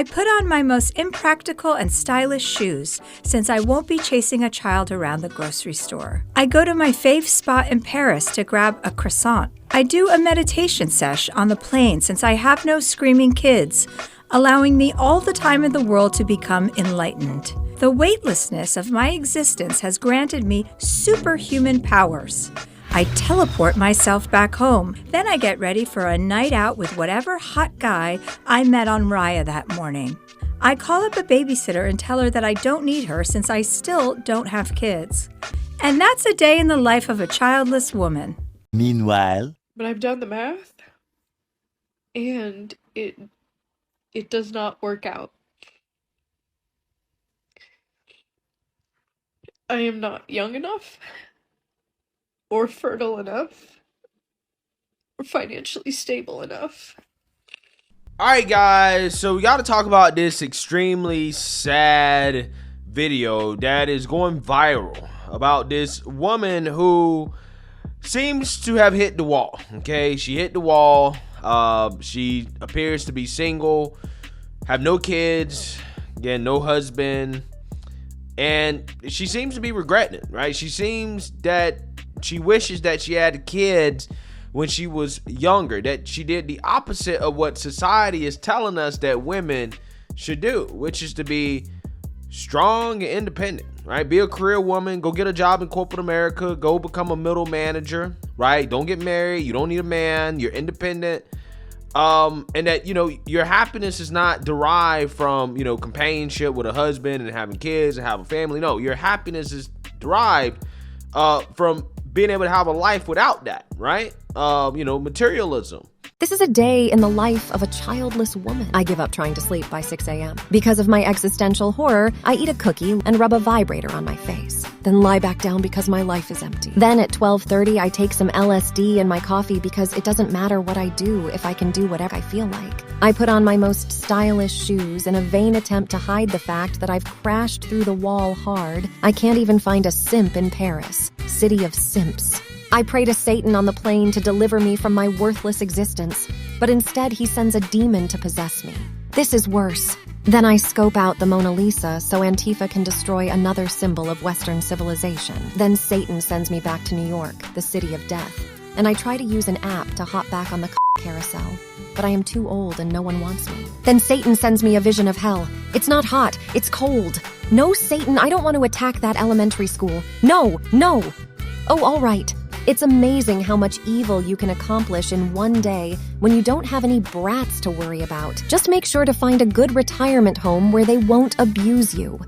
I put on my most impractical and stylish shoes since I won't be chasing a child around the grocery store. I go to my fave spot in Paris to grab a croissant. I do a meditation sesh on the plane since I have no screaming kids, allowing me all the time in the world to become enlightened. The weightlessness of my existence has granted me superhuman powers. I teleport myself back home. Then I get ready for a night out with whatever hot guy I met on Raya that morning. I call up a babysitter and tell her that I don't need her since I still don't have kids. And that's a day in the life of a childless woman. Meanwhile, but I've done the math, and it does not work out. I am not young enough, or fertile enough, or financially stable enough. Alright guys, so we got to talk about this extremely sad video that is going viral about this woman who seems to have hit the wall. Okay, she hit the wall. She appears to be single, have no kids, again, no husband, and she seems to be regretting it, right? She seems that she wishes that she had kids when she was younger, that she did the opposite of what society is telling us that women should do, which is to be strong and independent, right? Be a career woman, go get a job in corporate America, go become a middle manager, right? Don't get married, you don't need a man, you're independent. And that, you know, your happiness is not derived from, you know, companionship with a husband and having kids and have a family. No, your happiness is derived from being able to have a life without that, right? You know, materialism. This is a day in the life of a childless woman. I give up trying to sleep by 6 a.m. Because of my existential horror, I eat a cookie and rub a vibrator on my face, then lie back down because my life is empty. Then at 12:30, I take some LSD in my coffee because it doesn't matter what I do if I can do whatever I feel like. I put on my most stylish shoes in a vain attempt to hide the fact that I've crashed through the wall hard. I can't even find a simp in Paris, city of simps. I pray to Satan on the plane to deliver me from my worthless existence, but instead he sends a demon to possess me. This is worse. Then I scope out the Mona Lisa so Antifa can destroy another symbol of Western civilization. Then Satan sends me back to New York, the city of death, and I try to use an app to hop back on the carousel, but I am too old and no one wants me. Then Satan sends me a vision of hell. It's not hot, it's cold. No, Satan, I don't want to attack that elementary school. No, no. Oh, all right. It's amazing how much evil you can accomplish in one day when you don't have any brats to worry about. Just make sure to find a good retirement home where they won't abuse you.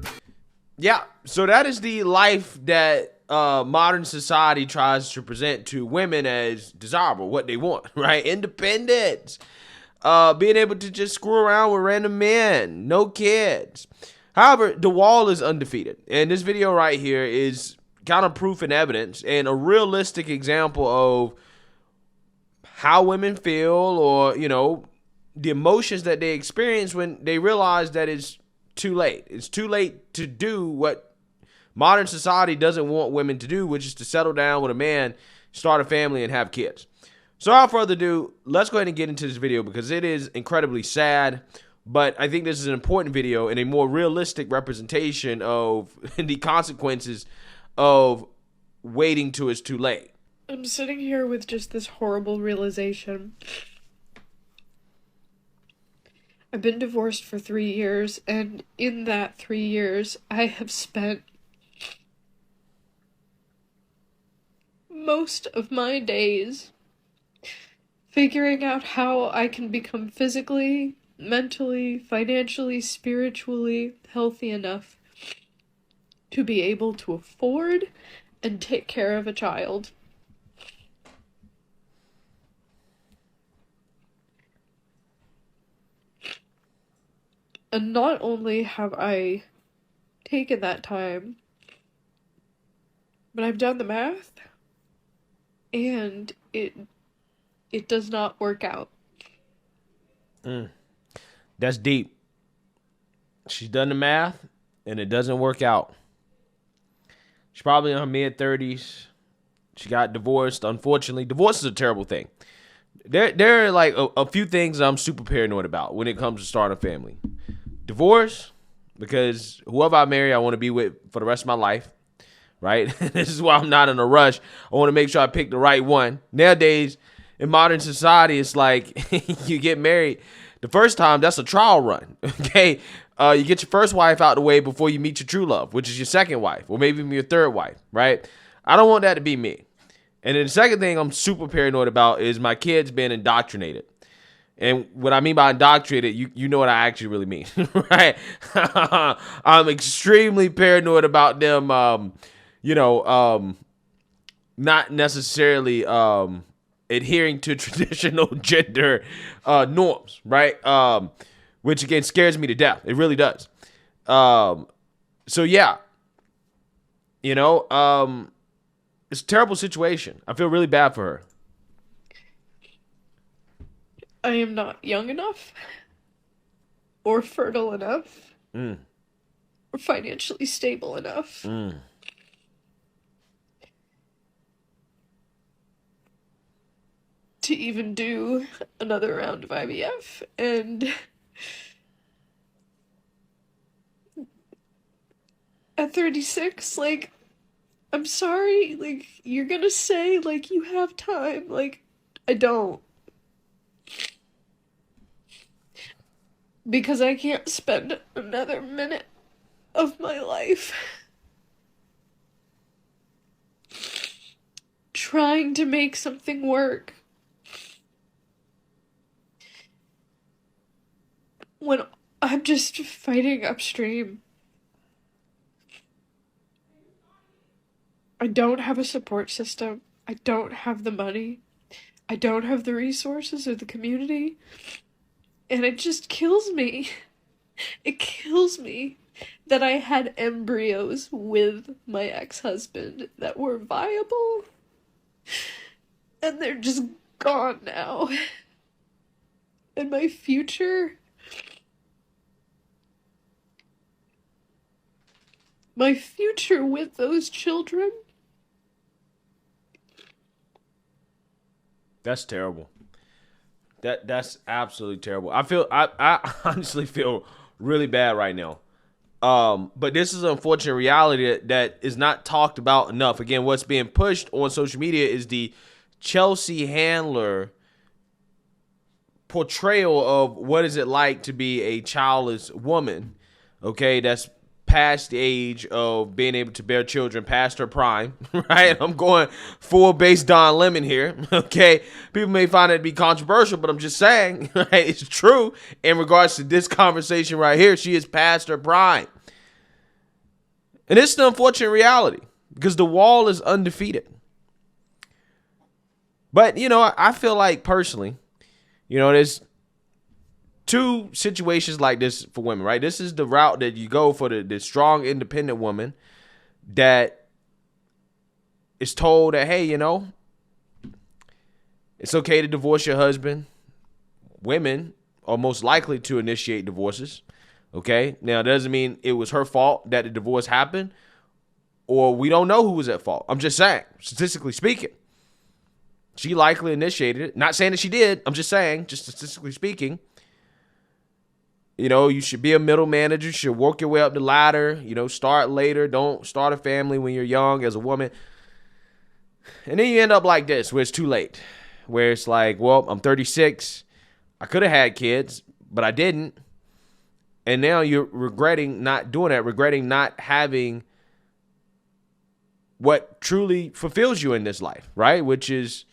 Yeah, so that is the life that modern society tries to present to women as desirable, what they want, right? Independence, being able to just screw around with random men, no kids. However, the wall is undefeated, and this video right here is kind of proof and evidence and a realistic example of how women feel, or, you know, the emotions that they experience when they realize that it's too late. It's too late to do what modern society doesn't want women to do, which is to settle down with a man, start a family, and have kids. So without further ado, let's go ahead and get into this video because it is incredibly sad, but I think this is an important video and a more realistic representation of the consequences of waiting till it's too late. I'm sitting here with just this horrible realization. I've been divorced for 3 years, and in that 3 years, I have spent most of my days figuring out how I can become physically, mentally, financially, spiritually healthy enough to be able to afford and take care of a child. And not only have I taken that time, but I've done the math, and it does not work out. That's deep. She's done the math, and it doesn't work out. She's probably in her mid-30s. She got divorced. Unfortunately, divorce is a terrible thing. There are like a few things I'm super paranoid about when it comes to starting a family. divorce, because whoever I marry, I want to be with for the rest of my life, right? This is why I'm not in a rush. I want to make sure I pick the right one. Nowadays, in modern society, it's like you get married the first time, that's a trial run, okay? You get your first wife out the way before you meet your true love, which is your second wife, or maybe even your third wife, right? I don't want that to be me. And then the second thing I'm super paranoid about is my kids being indoctrinated. And what I mean by indoctrinated, you know what I actually really mean, right? I'm extremely paranoid about them, not necessarily adhering to traditional gender norms, right? Which again scares me to death. It really does. So yeah, it's a terrible situation. I feel really bad for her. I am not young enough, or fertile enough, or financially stable enough to even do another round of IVF. And at 36, like, I'm sorry, like, you're gonna say, like, you have time. Like, I don't. Because I can't spend another minute of my life trying to make something work when I'm just fighting upstream. I don't have a support system. I don't have the money. I don't have the resources or the community. And it just kills me. It kills me that I had embryos with my ex-husband that were viable. And they're just gone now. And my future... my future with those children... That's terrible. That's absolutely terrible. I honestly feel really bad right now. But this is an unfortunate reality that is not talked about enough. Again, what's being pushed on social media is the Chelsea Handler portrayal of what is it like to be a childless woman, okay, that's past the age of being able to bear children, past her prime, right? I'm going full base Don Lemon here, okay? People may find it to be controversial, but I'm just saying, right? It's true in regards to this conversation right here. She is past her prime. And it's the unfortunate reality because the wall is undefeated. But, I feel like personally, there's two situations like this for women, right? This is the route that you go for the strong, independent woman that is told that, hey, it's okay to divorce your husband. Women are most likely to initiate divorces, okay? Now, it doesn't mean it was her fault that the divorce happened, or we don't know who was at fault. I'm just saying, statistically speaking, she likely initiated it. Not saying that she did. I'm just saying, just statistically speaking, you should be a middle manager. You should work your way up the ladder. Start later. Don't start a family when you're young as a woman. And then you end up like this, where it's too late. Where it's like, well, I'm 36. I could have had kids, but I didn't. And now you're regretting not doing that, regretting not having what truly fulfills you in this life, right? Which is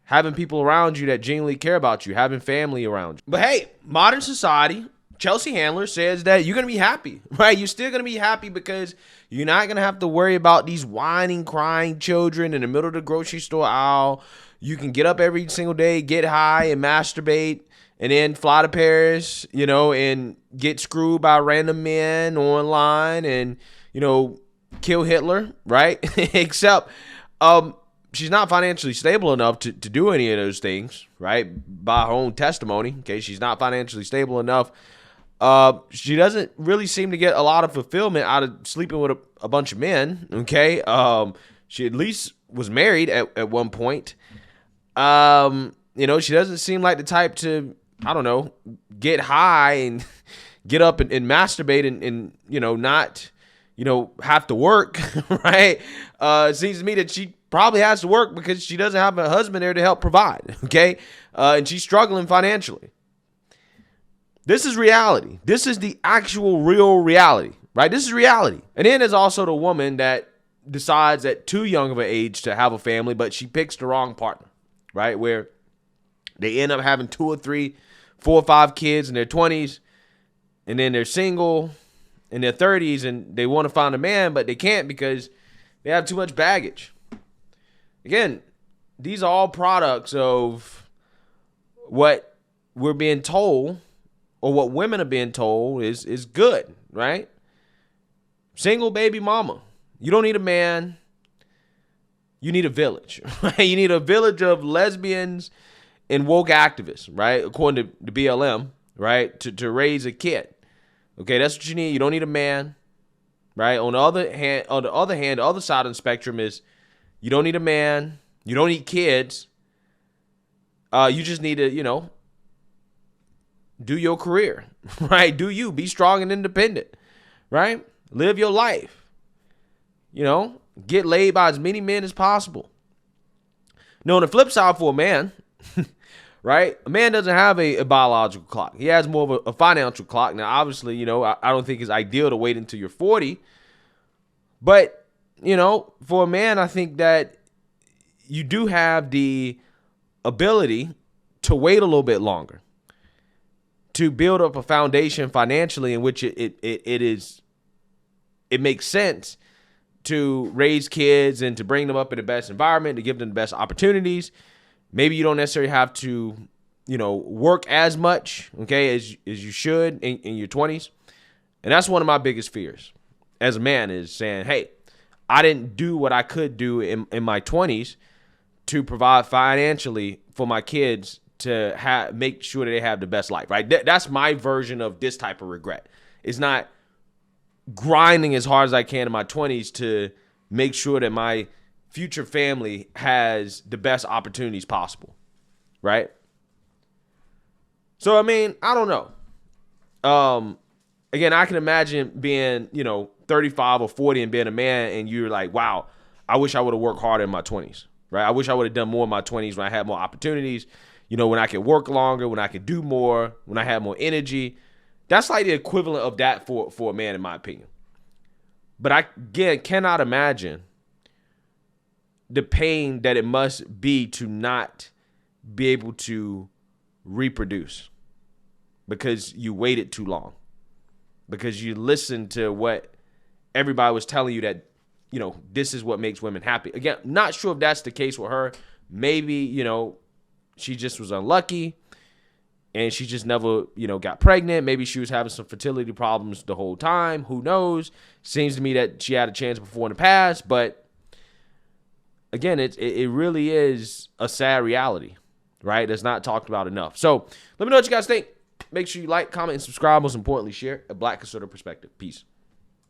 having people around you that genuinely care about you, having family around you. But hey, modern society... Chelsea Handler says that you're going to be happy, right? You're still going to be happy because you're not going to have to worry about these whining, crying children in the middle of the grocery store aisle. You can get up every single day, get high and masturbate, and then fly to Paris, and get screwed by random men online and, kill Hitler, right? Except she's not financially stable enough to do any of those things, right? By her own testimony, okay? She's not financially stable enough. She doesn't really seem to get a lot of fulfillment out of sleeping with a bunch of men, okay? She at least was married at one point. She doesn't seem like the type to, I don't know, get high and get up and masturbate and not, have to work, right? It seems to me that she probably has to work because she doesn't have a husband there to help provide, okay? And she's struggling financially. This is reality. This is the actual real reality, right? This is reality. And then there's also the woman that decides at too young of an age to have a family, but she picks the wrong partner, right? Where they end up having 2 or 3, 4 or 5 kids in their 20s, and then they're single in their 30s, and they want to find a man, but they can't because they have too much baggage. Again, these are all products of what we're being told, or what women are being told is good, right? Single baby mama. You don't need a man. You need a village, right? You need a village of lesbians and woke activists, right? According to the BLM, right? To raise a kid. Okay, that's what you need. You don't need a man, right? On the other hand, the other side of the spectrum is you don't need a man. You don't need kids. You just need to, do your career, right? Do you. Be strong and independent, right? Live your life. Get laid by as many men as possible. No, on the flip side for a man, right? A man doesn't have a biological clock. He has more of a financial clock. Now, obviously, I don't think it's ideal to wait until you're 40. But, for a man, I think that you do have the ability to wait a little bit longer, to build up a foundation financially in which it makes sense to raise kids and to bring them up in the best environment, to give them the best opportunities. Maybe you don't necessarily have to, work as much, okay, as you should in your 20s. And that's one of my biggest fears as a man, is saying, hey, I didn't do what I could do in my 20s to provide financially for my kids to make sure that they have the best life, right? That's my version of this type of regret. It's not grinding as hard as I can in my 20s to make sure that my future family has the best opportunities possible, right? So, I don't know. Again, I can imagine being, 35 or 40 and being a man, and you're like, wow, I wish I would have worked harder in my 20s, right? I wish I would have done more in my 20s when I had more opportunities, when I could work longer, when I could do more, when I had more energy. That's like the equivalent of that for a man, in my opinion. But I, again, cannot imagine the pain that it must be to not be able to reproduce because you waited too long, because you listened to what everybody was telling you that, this is what makes women happy. Again, not sure if that's the case with her. Maybe, she just was unlucky and she just never, got pregnant. Maybe she was having some fertility problems the whole time. Who knows? Seems to me that she had a chance before in the past, but again, it really is a sad reality, right? That's not talked about enough. So let me know what you guys think. Make sure you like, comment, and subscribe. Most importantly, share a Black conservative perspective. Peace.